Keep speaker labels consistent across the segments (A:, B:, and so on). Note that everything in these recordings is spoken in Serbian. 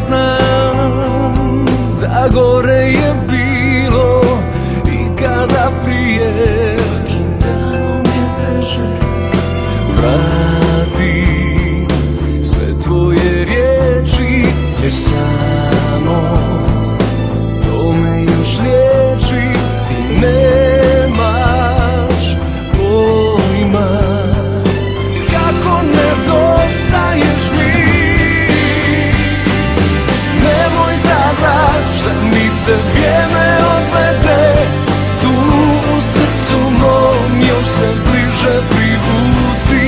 A: znam da gore je bilo i kada prije. Svakim danom je teže. Vrati sve tvoje riječi, jer samo to me još liječi. Ti nemaš pojma kako nedostaješ mi. Nemoj da daš da mi te vrijeme odvede. Tu u srcu mom još se bliže privuci.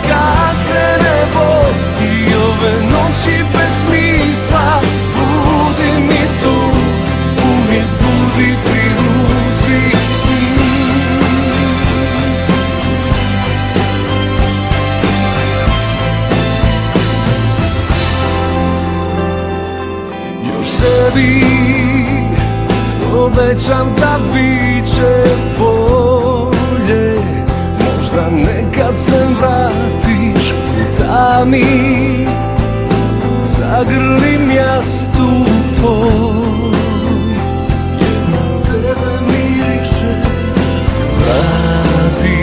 A: Kad krene bol i ove noći bez smisla, budi mi tu, uvijek budi pri ruci. Još sebi obećam da bit će bolje. Možda nekad se vratiš u tami, zagrlim jastu tvoj, jer na tebe miriše. Vrati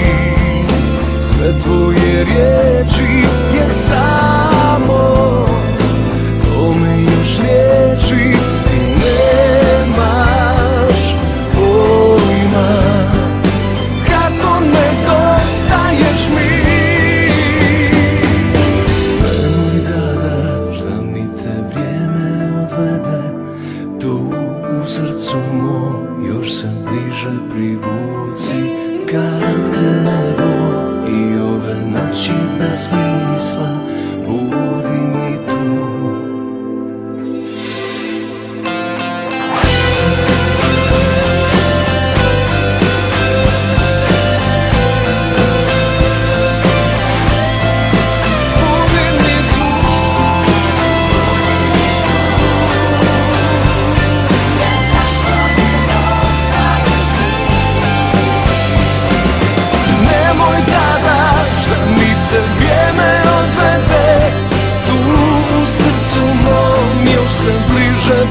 A: sve tvoje riječi, jer samo to me još liječi. Ti nemaš pojma kako nedostaješ mi. Nemoj da daš da mi te vrijeme odvede. Tu u srcu mom još se bliže privuci. Kad krene bol i ove noći bez smisla, budi mi tu. Bliže